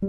Hey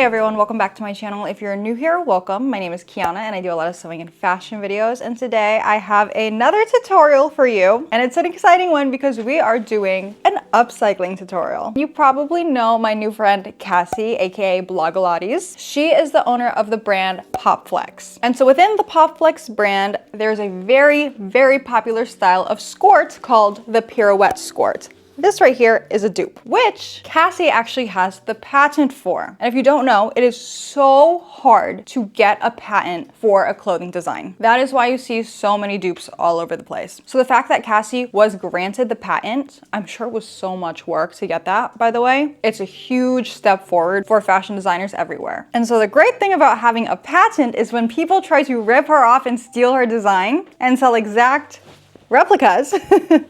everyone, welcome back to my channel. If you're new here, welcome. My name is Kiana and I do a lot of sewing and fashion videos, and today I have another tutorial for you, and it's an exciting one because we are doing an upcycling tutorial. You probably know my new friend Cassey, aka Blogalates. She is the owner of the brand Popflex, and so within the Popflex brand there's a very popular style of skort called the pirouette skort. This right here is a dupe, which Cassey actually has the patent for. And if you don't know, it is so hard to get a patent for a clothing design. That is why you see so many dupes all over the place. So the fact that Cassey was granted the patent, I'm sure it was so much work to get that, by the way. It's a huge step forward for fashion designers everywhere. And so the great thing about having a patent is when people try to rip her off and steal her design and sell exact replicas,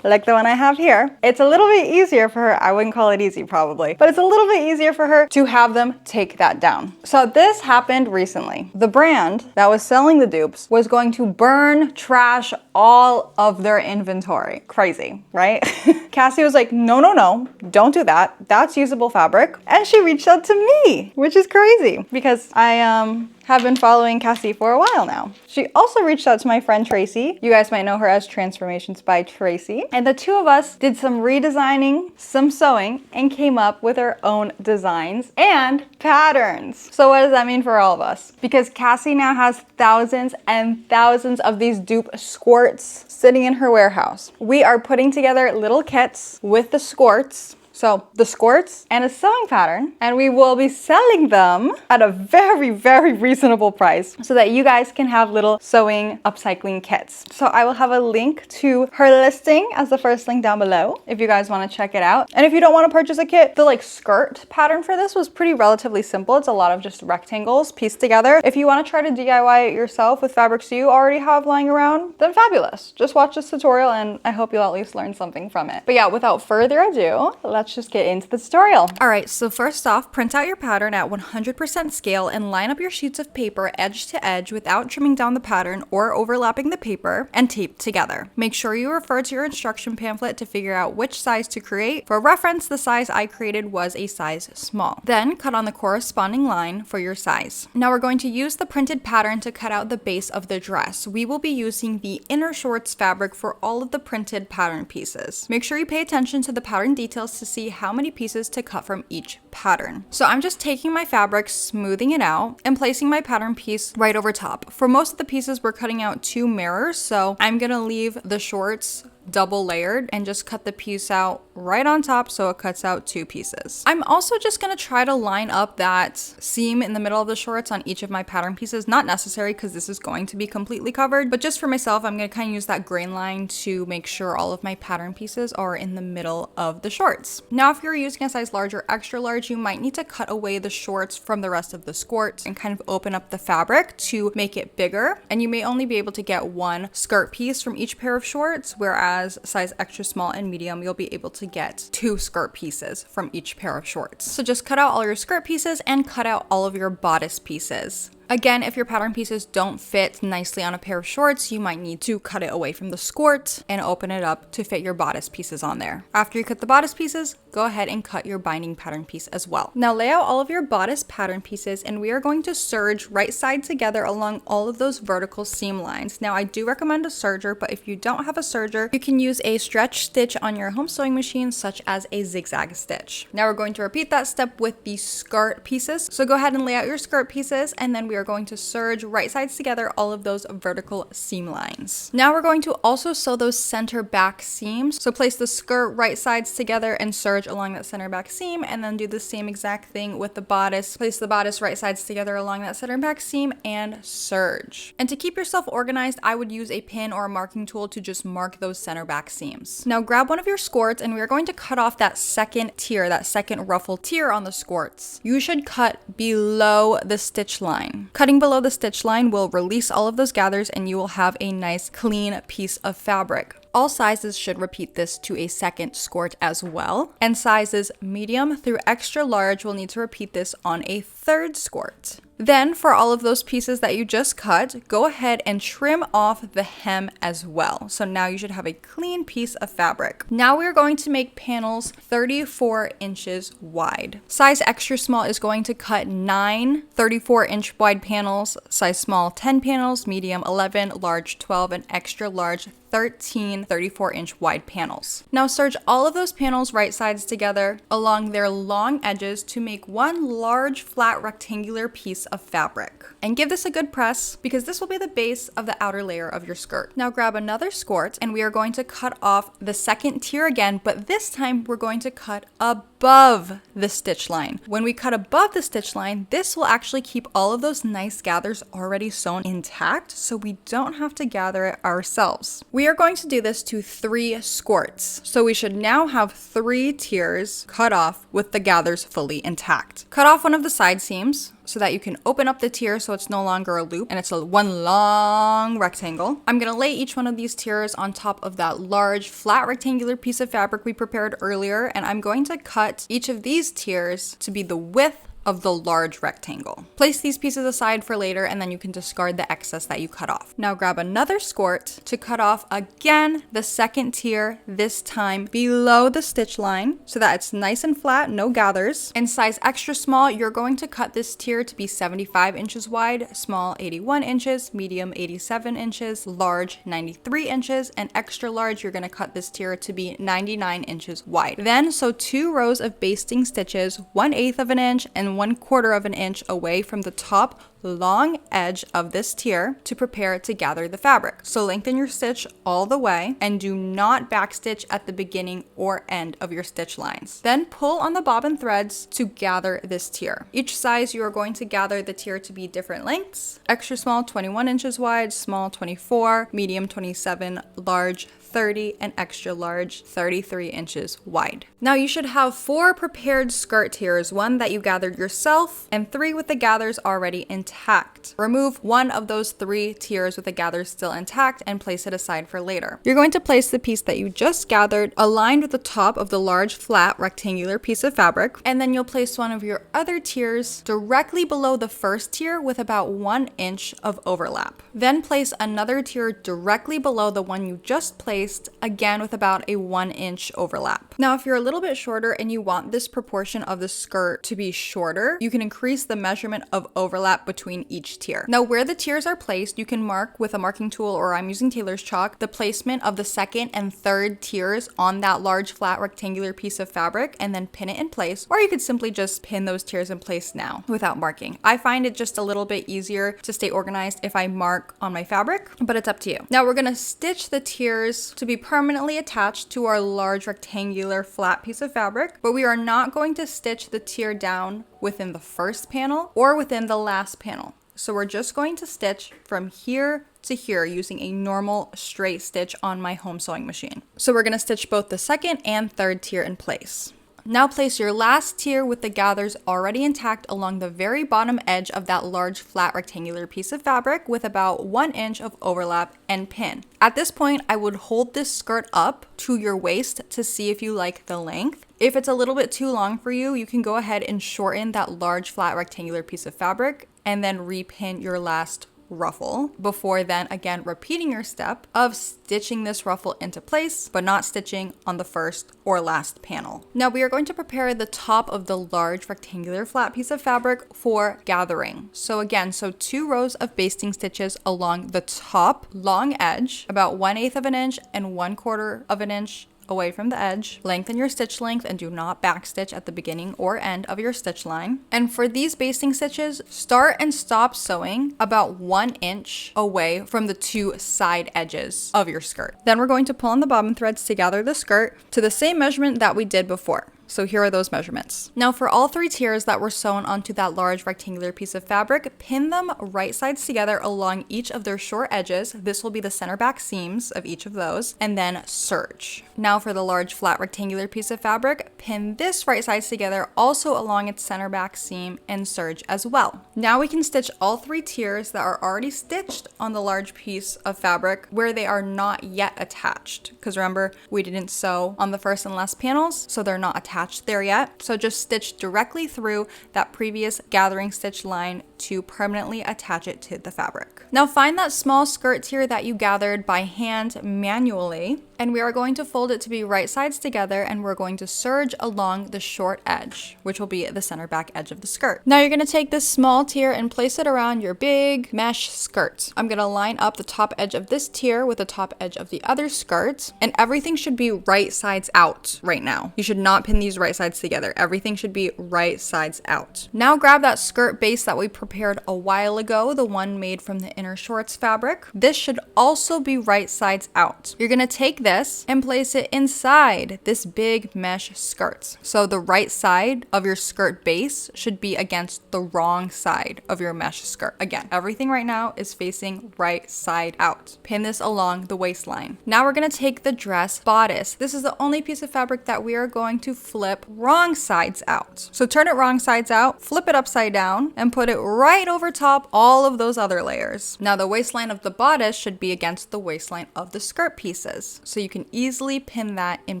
like the one I have here, it's a little bit easier for her. I wouldn't call it easy probably, but it's a little bit easier for her to have them take that down. So this happened recently. The brand that was selling the dupes was going to burn, trash all of their inventory. Crazy, right? Cassey was like, no, don't do that. That's usable fabric. And she reached out to me, which is crazy because I have been following Cassey for a while now. She also reached out to my friend Tracy. You guys might know her as Transformations by Tracy. And the two of us did some redesigning, some sewing, and came up with our own designs and patterns. So what does that mean for all of us? Because Cassey now has thousands and thousands of these dupe skorts sitting in her warehouse. We are putting together little kits with the skorts. So the skorts and a sewing pattern, and we will be selling them at a very reasonable price so that you guys can have little sewing upcycling kits. So I will have a link to her listing as the first link down below if you guys want to check it out. And if you don't want to purchase a kit, the skirt pattern for this was pretty relatively simple. It's a lot of just rectangles pieced together. If you want to try to DIY it yourself with fabrics you already have lying around, then fabulous. Just watch this tutorial and I hope you'll at least learn something from it. But yeah, without further ado, let's just get into the tutorial. All right, so first off, print out your pattern at 100% scale and line up your sheets of paper edge to edge without trimming down the pattern or overlapping the paper, and tape together. Make sure you refer to your instruction pamphlet to figure out which size to create. For reference, the size I created was a size small. Then cut on the corresponding line for your size. Now we're going to use the printed pattern to cut out the base of the dress. We will be using the inner shorts fabric for all of the printed pattern pieces. Make sure you pay attention to the pattern details to see how many pieces to cut from each pattern. So I'm just taking my fabric, smoothing it out, and placing my pattern piece right over top. For most of the pieces, we're cutting out 2 mirrors, so I'm gonna leave the shorts double layered and just cut the piece out right on top so it cuts out 2 pieces. I'm also just gonna try to line up that seam in the middle of the shorts on each of my pattern pieces. Not necessary because this is going to be completely covered, but just for myself, I'm gonna kind of use that grain line to make sure all of my pattern pieces are in the middle of the shorts. Now, if you're using a size large or extra large, you might need to cut away the shorts from the rest of the skort and kind of open up the fabric to make it bigger. And you may only be able to get 1 skirt piece from each pair of shorts, whereas size extra small and medium, you'll be able to get 2 skirt pieces from each pair of shorts. So just cut out all your skirt pieces and cut out all of your bodice pieces. Again, if your pattern pieces don't fit nicely on a pair of shorts, you might need to cut it away from the skort and open it up to fit your bodice pieces on there. After you cut the bodice pieces, go ahead and cut your binding pattern piece as well. Now lay out all of your bodice pattern pieces, and we are going to serge right side together along all of those vertical seam lines. Now I do recommend a serger, but if you don't have a serger, you can use a stretch stitch on your home sewing machine, such as a zigzag stitch. Now we're going to repeat that step with the skirt pieces. So go ahead and lay out your skirt pieces, and then we we are going to serge right sides together all of those vertical seam lines. Now we're going to also sew those center back seams. So place the skirt right sides together and serge along that center back seam, and then do the same exact thing with the bodice. Place the bodice right sides together along that center back seam and serge. And to keep yourself organized, I would use a pin or a marking tool to just mark those center back seams. Now grab one of your skorts, and we are going to cut off that second tier, that second ruffle tier on the skorts. You should cut below the stitch line. Cutting below the stitch line will release all of those gathers, and you will have a nice clean piece of fabric. All sizes should repeat this to a second skort as well, and sizes medium through extra large will need to repeat this on a third skort. Then for all of those pieces that you just cut, go ahead and trim off the hem as well. So now you should have a clean piece of fabric. Now we're going to make panels 34 inches wide. Size extra small is going to cut 9 34-inch wide panels, size small 10 panels, medium 11, large 12, and extra large 13 34-inch wide panels. Now serge all of those panels right sides together along their long edges to make one large flat rectangular piece of fabric. And give this a good press, because this will be the base of the outer layer of your skirt. Now grab another skort, and we are going to cut off the second tier again, but this time we're going to cut above the stitch line. When we cut above the stitch line, this will actually keep all of those nice gathers already sewn intact, so we don't have to gather it ourselves. We are going to do this to 3 skorts. So we should now have 3 tiers cut off with the gathers fully intact. Cut off one of the side seams so that you can open up the tier so it's no longer a loop and it's a one long rectangle. I'm gonna lay each one of these tiers on top of that large flat rectangular piece of fabric we prepared earlier, and I'm going to cut each of these tiers to be the width of the large rectangle. Place these pieces aside for later, and then you can discard the excess that you cut off. Now grab another skort to cut off again the second tier, this time below the stitch line, so that it's nice and flat, no gathers. In size extra small, you're going to cut this tier to be 75 inches wide, small 81 inches, medium 87 inches, large 93 inches, and extra large, you're gonna cut this tier to be 99 inches wide. Then sew 2 rows of basting stitches, 1/8 of an inch and 1/4 of an inch away from the top long edge of this tier to prepare to gather the fabric. So lengthen your stitch all the way and do not backstitch at the beginning or end of your stitch lines. Then pull on the bobbin threads to gather this tier. Each size you are going to gather the tier to be different lengths. Extra small 21 inches wide, small 24, medium 27, large 30, and extra large 33 inches wide. Now you should have 4 prepared skirt tiers, 1 that you gathered yourself and 3 with the gathers already intact. Remove 1 of those 3 tiers with the gathers still intact and place it aside for later. You're going to place the piece that you just gathered aligned with the top of the large flat rectangular piece of fabric, and then you'll place one of your other tiers directly below the first tier with about 1 inch of overlap. Then place another tier directly below the one you just placed, again with about a 1 inch overlap. Now if you're a little bit shorter and you want this proportion of the skirt to be shorter, you can increase the measurement of overlap between each tier. Now where the tiers are placed, you can mark with a marking tool, or I'm using tailor's chalk, the placement of the second and third tiers on that large flat rectangular piece of fabric and then pin it in place, or you could simply just pin those tiers in place now without marking. I find it just a little bit easier to stay organized if I mark on my fabric, but it's up to you. Now we're gonna stitch the tiers to be permanently attached to our large rectangular flat piece of fabric, but we are not going to stitch the tier down within the first panel or within the last panel. So we're just going to stitch from here to here using a normal straight stitch on my home sewing machine. So we're going to stitch both the second and third tier in place. Now place your last tier with the gathers already intact along the very bottom edge of that large flat rectangular piece of fabric with about 1 inch of overlap and pin. At this point, I would hold this skirt up to your waist to see if you like the length. If it's a little bit too long for you, you can go ahead and shorten that large flat rectangular piece of fabric and then repin your last ruffle before then again repeating your step of stitching this ruffle into place but not stitching on the first or last panel. Now we are going to prepare the top of the large rectangular flat piece of fabric for gathering. So again, 2 rows of basting stitches along the top long edge, about 1/8 of an inch and 1/4 of an inch away from the edge. Lengthen your stitch length and do not backstitch at the beginning or end of your stitch line. And for these basting stitches, start and stop sewing about 1 inch away from the 2 side edges of your skirt. Then we're going to pull on the bobbin threads to gather the skirt to the same measurement that we did before. So here are those measurements. Now for all 3 tiers that were sewn onto that large rectangular piece of fabric, pin them right sides together along each of their short edges. This will be the center back seams of each of those, and then serge. Now for the large flat rectangular piece of fabric, pin this right sides together also along its center back seam and serge as well. Now we can stitch all 3 tiers that are already stitched on the large piece of fabric where they are not yet attached. Because remember, we didn't sew on the first and last panels, so they're not attached there yet. So just stitch directly through that previous gathering stitch line to permanently attach it to the fabric. Now find that small skirt tier that you gathered by hand manually, and we are going to fold it to be right sides together, and we're going to serge along the short edge, which will be the center back edge of the skirt. Now you're going to take this small tier and place it around your big mesh skirt. I'm going to line up the top edge of this tier with the top edge of the other skirt, and everything should be right sides out right now. You should not pin these right sides together. Everything should be right sides out. Now grab that skirt base that we prepared a while ago, the one made from the inner shorts fabric. This should also be right sides out. You're going to take this and place it inside this big mesh skirt. So the right side of your skirt base should be against the wrong side of your mesh skirt. Again, everything right now is facing right side out. Pin this along the waistline. Now we're going to take the dress bodice. This is the only piece of fabric that we are going to flip wrong sides out. So turn it wrong sides out, flip it upside down, and put it right over top all of those other layers. Now the waistline of the bodice should be against the waistline of the skirt pieces, so you can easily pin that in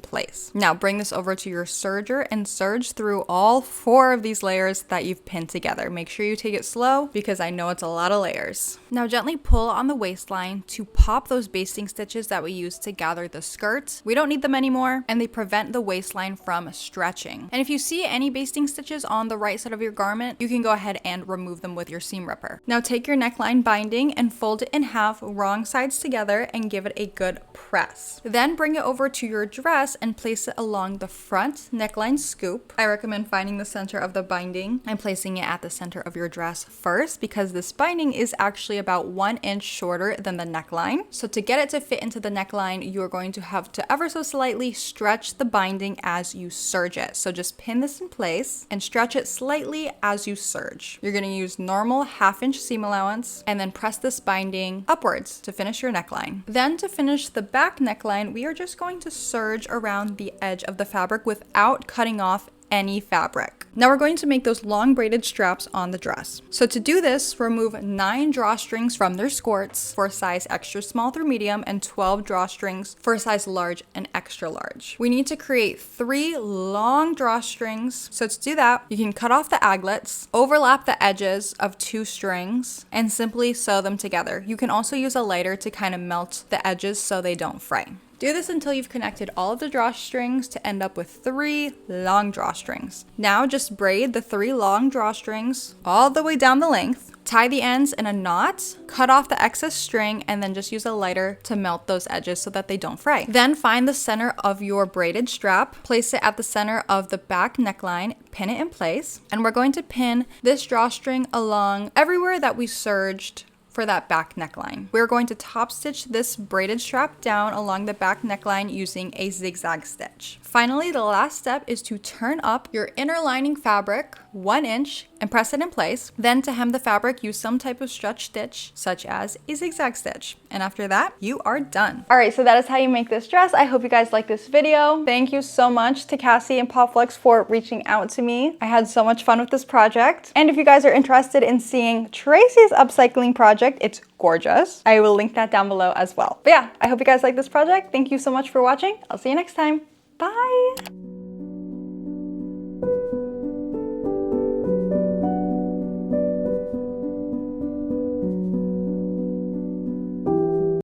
place. Now bring this over to your serger and serge through all 4 of these layers that you've pinned together. Make sure you take it slow because I know it's a lot of layers. Now gently pull on the waistline to pop those basting stitches that we used to gather the skirt. We don't need them anymore, and they prevent the waistline from stretching. And if you see any basting stitches on the right side of your garment, you can go ahead and remove them with your seam ripper. Now take your neckline binding and fold it in half wrong sides together and give it a good press. Then bring it over to your dress and place it along the front neckline scoop. I recommend finding the center of the binding and placing it at the center of your dress first, because this binding is actually about 1 inch shorter than the neckline. So to get it to fit into the neckline, you're going to have to ever so slightly stretch the binding as you serge it. So just pin this in place and stretch it slightly as you serge. You're going to use normal 1/2 inch seam allowance and then press this binding upwards to finish your neckline. Then to finish the back neckline, we are just going to serge around the edge of the fabric without cutting off any fabric. Now we're going to make those long braided straps on the dress. So to do this, remove 9 drawstrings from their skorts for size extra small through medium and 12 drawstrings for size large and extra large. We need to create 3 long drawstrings. So to do that, you can cut off the aglets, overlap the edges of 2 strings, and simply sew them together. You can also use a lighter to kind of melt the edges so they don't fray. Do this until you've connected all of the drawstrings to end up with 3 long drawstrings. Now just braid the 3 long drawstrings all the way down the length. Tie the ends in a knot, cut off the excess string, and then just use a lighter to melt those edges so that they don't fray. Then find the center of your braided strap, place it at the center of the back neckline, pin it in place, and we're going to pin this drawstring along everywhere that we serged for that back neckline. We're going to top stitch this braided strap down along the back neckline using a zigzag stitch. Finally, the last step is to turn up your inner lining fabric 1 inch and press it in place. Then to hem the fabric, use some type of stretch stitch, such as a zigzag stitch. And after that, you are done. All right, so that is how you make this dress. I hope you guys like this video. Thank you so much to Cassey and Popflex for reaching out to me. I had so much fun with this project. And if you guys are interested in seeing Tracy's upcycling project, it's gorgeous. I will link that down below as well. But yeah, I hope you guys like this project. Thank you so much for watching. I'll see you next time. Bye.